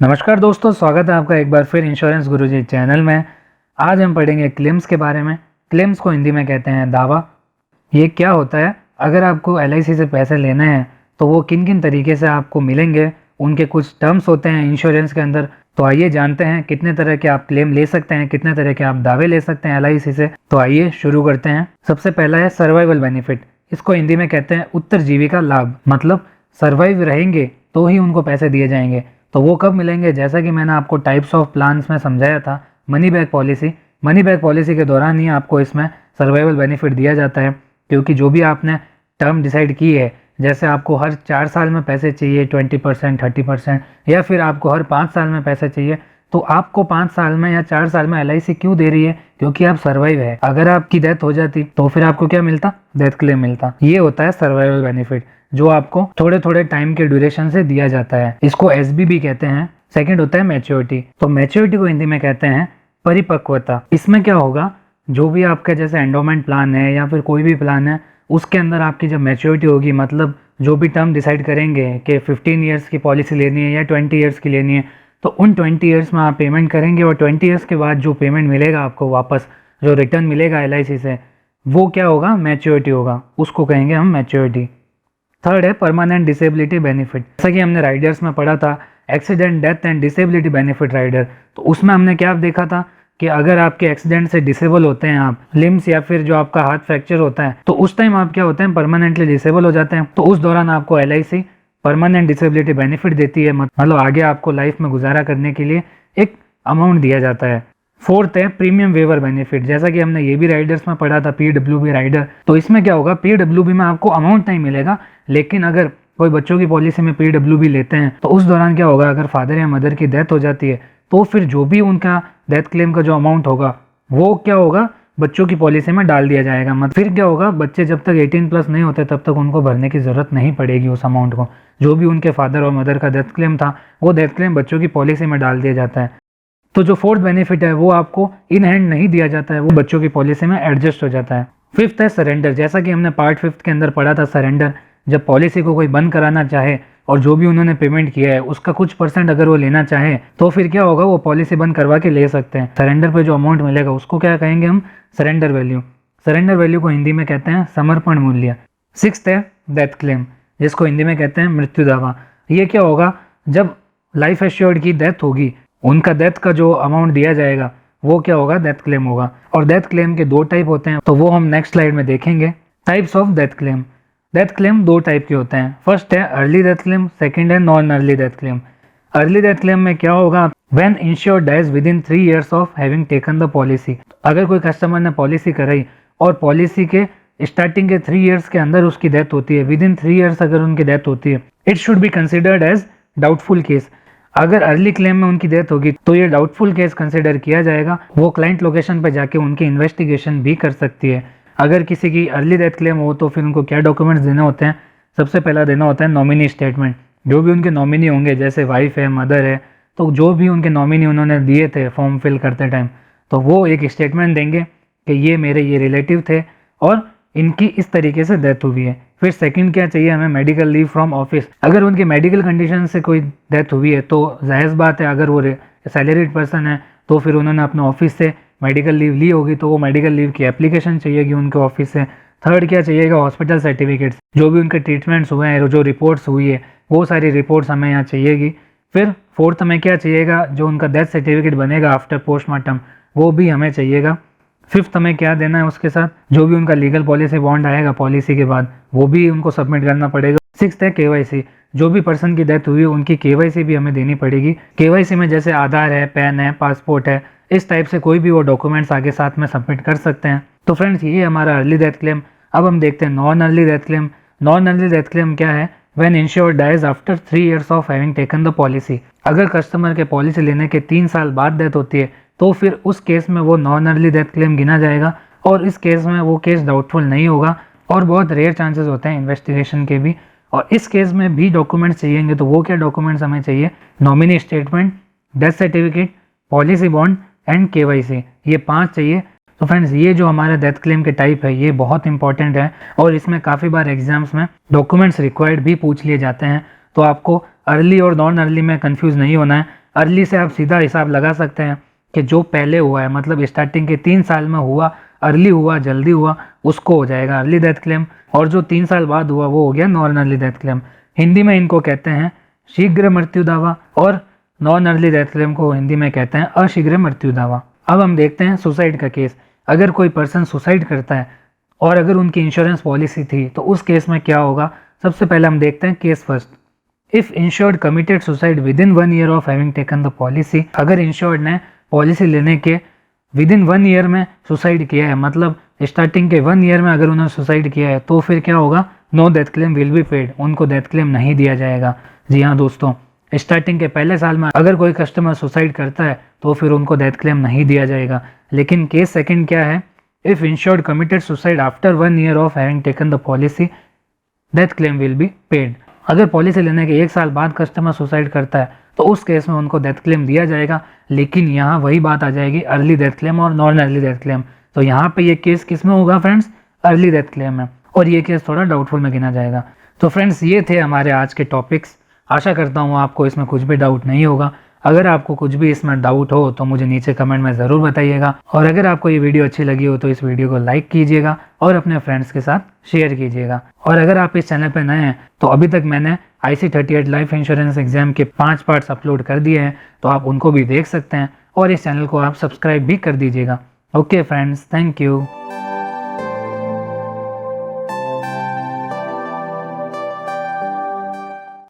नमस्कार दोस्तों, स्वागत है आपका एक बार फिर इंश्योरेंस गुरुजी चैनल में। आज हम पढ़ेंगे क्लेम्स के बारे में। क्लेम्स को हिंदी में कहते हैं दावा। ये क्या होता है? अगर आपको एलआईसी से पैसे लेने हैं तो वो किन किन तरीके से आपको मिलेंगे, उनके कुछ टर्म्स होते हैं इंश्योरेंस के अंदर। तो आइए जानते हैं कितने तरह के आप क्लेम ले सकते हैं, कितने तरह के आप दावे ले सकते हैं एलआईसी से। तो आइए शुरू करते हैं। सबसे पहला है सर्वाइवल बेनिफिट। इसको हिंदी में कहते हैं उत्तरजीविका लाभ। मतलब सर्वाइव रहेंगे तो ही उनको पैसे दिए जाएंगे। तो वो कब मिलेंगे? जैसा कि मैंने आपको टाइप्स ऑफ प्लान्स में समझाया था, money back policy. Money back policy के दौरान ही आपको इसमें सर्वाइवल बेनिफिट दिया जाता है, क्योंकि जो भी आपने टर्म डिसाइड की है, जैसे आपको हर 4 साल में पैसे चाहिए 20%, 30%, या फिर आपको हर 5 साल में पैसे चाहिए, तो आपको 5 साल में या 4 साल में एलआईसी क्यों दे रही है? क्योंकि आप सर्वाइव है। अगर आपकी डेथ हो जाती तो फिर आपको क्या मिलता? डेथ क्लेम मिलता। ये होता है सर्वाइवल बेनिफिट, जो आपको थोड़े थोड़े टाइम के ड्यूरेशन से दिया जाता है। इसको एसबी भी कहते हैं। सेकंड होता है मैच्योरिटी। तो मैच्योरिटी को हिंदी में कहते हैं परिपक्वता। इसमें क्या होगा, जो भी आपका जैसे एंडोमेंट प्लान है या फिर कोई भी प्लान है, उसके अंदर आपकी जब मैच्योरिटी होगी, मतलब जो भी टर्म डिसाइड करेंगे कि 15 ईयर्स की पॉलिसी लेनी है या 20 ईयर्स की लेनी है, तो उन 20 ईयर्स में आप पेमेंट करेंगे और 20 ईयर्स के बाद जो पेमेंट मिलेगा आपको वापस, जो रिटर्न मिलेगा एलआईसी से, वो क्या होगा? मैच्योरिटी होगा। उसको कहेंगे हम मैच्योरिटी। थर्ड है परमानेंट डिसेबिलिटी बेनिफिट। जैसा कि हमने राइडर्स में पढ़ा था, accident, death and disability benefit rider. तो उसमें हमने क्या देखा था कि अगर आपके एक्सीडेंट से डिसेबल होते हैं आप, लिम्स या फिर जो आपका हाथ फ्रैक्चर होता है, तो उस टाइम आप क्या होते हैं? परमानेंटली डिसेबल हो जाते हैं। तो उस दौरान आपको एलआईसी परमानेंट डिसेबिलिटी बेनिफिट देती है, मतलब आगे आपको लाइफ में गुजारा करने के लिए एक अमाउंट दिया जाता है। फोर्थ है प्रीमियम वेवर बेनिफिट। जैसा कि हमने ये भी राइडर्स में पढ़ा था, पीडब्ल्यूबी राइडर। तो इसमें क्या होगा? पीडब्ल्यूबी में आपको अमाउंट नहीं मिलेगा, लेकिन अगर कोई बच्चों की पॉलिसी में पीडब्ल्यूबी लेते हैं तो उस दौरान क्या होगा, अगर फादर या मदर की डेथ हो जाती है तो फिर जो भी उनका डेथ क्लेम का जो अमाउंट होगा वो क्या होगा? बच्चों की पॉलिसी में डाल दिया जाएगा। मतलब फिर क्या होगा, बच्चे जब तक 18+ नहीं होते तब तक उनको भरने की जरूरत नहीं पड़ेगी उस अमाउंट को। जो भी उनके फादर और मदर का डेथ क्लेम था, वो डेथ क्लेम बच्चों की पॉलिसी में डाल दिया जाता है। तो जो फोर्थ बेनिफिट है वो आपको इन हैंड नहीं दिया जाता है, वो बच्चों की पॉलिसी में एडजस्ट हो जाता है। फिफ्थ है सरेंडर। जैसा कि हमने पार्ट 5 के अंदर पढ़ा था, सरेंडर। जब पॉलिसी को कोई बंद कराना चाहे और जो भी उन्होंने पेमेंट किया है उसका कुछ % अगर वो लेना चाहे, तो फिर क्या होगा? वो पॉलिसी बंद करवा के ले सकते हैं। सरेंडर पे जो अमाउंट मिलेगा उसको क्या कहेंगे हम? Surrender value. सरेंडर वैल्यू को हिंदी में कहते हैं समर्पण मूल्य। सिक्स्थ है डेथ क्लेम, जिसको हिंदी में कहते हैं मृत्यु दावा। ये क्या होगा? जब लाइफ एश्योर्ड की डेथ होगी, उनका डेथ का जो अमाउंट दिया जाएगा वो क्या होगा? डेथ क्लेम होगा। और डेथ क्लेम के 2 टाइप होते हैं, तो वो हम नेक्स्ट स्लाइड में देखेंगे। Types of death claim. Death claim 2 type के होते हैं। फर्स्ट है अर्ली डेथ क्लेम, सेकंड है non early death claim. Early death claim में क्या होगा? When insured dies with in 3 years of having taken the policy. अगर कोई कस्टमर ने पॉलिसी कराई और पॉलिसी के स्टार्टिंग के 3 years के अंदर उसकी डेथ होती है, विद इन 3 years अगर उनकी डेथ होती है, it should be considered as doubtful case. अगर अर्ली क्लेम में उनकी डेथ होगी तो ये डाउटफुल केस कंसिडर किया जाएगा। वो क्लाइंट लोकेशन पे जाके उनकी इन्वेस्टिगेशन भी कर सकती है। अगर किसी की अर्ली डेथ क्लेम हो तो फिर उनको क्या डॉक्यूमेंट्स देने होते हैं? सबसे पहला देना होता है नॉमिनी स्टेटमेंट। जो भी उनके नॉमिनी होंगे, जैसे वाइफ है, मदर है, तो जो भी उनके नॉमिनी उन्होंने दिए थे फॉर्म फिल करते टाइम, तो वो एक स्टेटमेंट देंगे कि ये मेरे ये रिलेटिव थे और इनकी इस तरीके से डेथ हुई है। फिर सेकंड क्या चाहिए हमें? Medical leave from office. अगर उनकी मेडिकल कंडीशन से कोई डेथ हुई है तो जायज़ बात है, अगर वो सैलरीड पर्सन है तो फिर उन्होंने अपने ऑफिस से मेडिकल लीव ली होगी, तो वो मेडिकल लीव की एप्लीकेशन चाहिएगी उनके ऑफिस से। थर्ड क्या चाहिएगा? Hospital certificates. जो भी उनके ट्रीटमेंट्स हुए हैं, जो रिपोर्ट्स हुई है, वो सारी रिपोर्ट्स हमें यहाँ चाहिएगी। फिर फोर्थ में क्या चाहिएगा? जो उनका डेथ सर्टिफिकेट बनेगा आफ्टर पोस्टमार्टम, वो भी हमें चाहिएगा। फिफ्थ हमें क्या देना है उसके साथ? जो भी उनका लीगल पॉलिसी बॉन्ड आएगा पॉलिसी के बाद, वो भी उनको सबमिट करना पड़ेगा। सिक्स्थ है केवाईसी। जो भी पर्सन की डेथ हुई है उनकी केवाईसी भी हमें देनी पड़ेगी। केवाईसी में जैसे आधार है, पैन है, पासपोर्ट है, इस टाइप से कोई भी वो डॉक्यूमेंट्स आगे साथ में सबमिट कर सकते हैं। तो फ्रेंड्स, ये हमारा अर्ली डेथ क्लेम। अब हम देखते हैं non early death claim. Non early death claim क्या है? When insured dies after 3 years of having taken the policy. अगर कस्टमर के पॉलिसी लेने के 3 साल बाद डेथ होती है तो फिर उस केस में वो नॉन अर्ली डेथ क्लेम गिना जाएगा, और इस केस में वो केस डाउटफुल नहीं होगा और बहुत रेयर चांसेस होते हैं इन्वेस्टिगेशन के भी। और इस केस में भी डॉक्यूमेंट्स चाहिएंगे, तो वो क्या डॉक्यूमेंट्स हमें चाहिए? Nominee statement, death certificate, policy bond and KYC. ये 5 चाहिए। तो फ्रेंड्स, ये जो हमारे डेथ क्लेम के टाइप है ये बहुत इंपॉर्टेंट है और इसमें काफ़ी बार एग्जाम्स में डॉक्यूमेंट्स रिक्वायर्ड भी पूछ लिए जाते हैं। तो आपको अर्ली और नॉन अर्ली में कंफ्यूज नहीं होना है। अर्ली से आप सीधा हिसाब लगा सकते हैं कि जो पहले हुआ है, मतलब स्टार्टिंग के 3 साल में हुआ, अर्ली हुआ, जल्दी हुआ, उसको हो जाएगा अर्ली डेथ क्लेम, और जो 3 साल बाद हुआ वो हो गया non early death claim. Hindi में इनको कहते हैं शीघ्र मृत्यु दावा, और नॉन अर्ली डेथ क्लेम को हिंदी में कहते हैं अशीघ्र मृत्यु दावा। अब हम देखते हैं सुसाइड का केस। अगर कोई पर्सन सुसाइड करता है और अगर उनकी इंश्योरेंस पॉलिसी थी तो उस केस में क्या होगा। सबसे पहले हम देखते हैं case first. If insured committed suicide with in 1 year of having taken the policy, अगर इंश्योर्ड ने पॉलिसी लेने के विद इन 1 ईयर में सुसाइड किया है, मतलब स्टार्टिंग के 1 ईयर में अगर उन्होंने सुसाइड किया है, तो फिर क्या होगा, no death claim will be paid, उनको डेथ क्लेम नहीं दिया जाएगा। जी हाँ दोस्तों, स्टार्टिंग के पहले साल में अगर कोई कस्टमर सुसाइड करता है तो फिर उनको डेथ क्लेम नहीं दिया जाएगा। लेकिन केस सेकंड क्या है, if insured committed suicide after 1 year of having taken the policy, death claim will be paid. अगर पॉलिसी लेने के 1 साल बाद कस्टमर सुसाइड करता है तो उस केस में उनको डेथ क्लेम दिया जाएगा। लेकिन यहाँ वही बात आ जाएगी अर्ली डेथ क्लेम और नॉन अर्ली डेथ क्लेम। तो यहाँ पे ये केस किस में होगा फ्रेंड्स, अर्ली डेथ क्लेम में, और ये केस थोड़ा डाउटफुल में गिना जाएगा। तो फ्रेंड्स ये थे हमारे आज के टॉपिक्स। आशा करता हूँ आपको इसमें कुछ भी डाउट नहीं होगा। अगर आपको कुछ भी इसमें डाउट हो तो मुझे नीचे कमेंट में ज़रूर बताइएगा, और अगर आपको ये वीडियो अच्छी लगी हो तो इस वीडियो को लाइक कीजिएगा और अपने फ्रेंड्स के साथ शेयर कीजिएगा। और अगर आप इस चैनल पर नए हैं तो अभी तक मैंने IC38 लाइफ इंश्योरेंस एग्जाम के 5 पार्ट्स अपलोड कर दिए हैं, तो आप उनको भी देख सकते हैं, और इस चैनल को आप सब्सक्राइब भी कर दीजिएगा। Okay friends, thank you.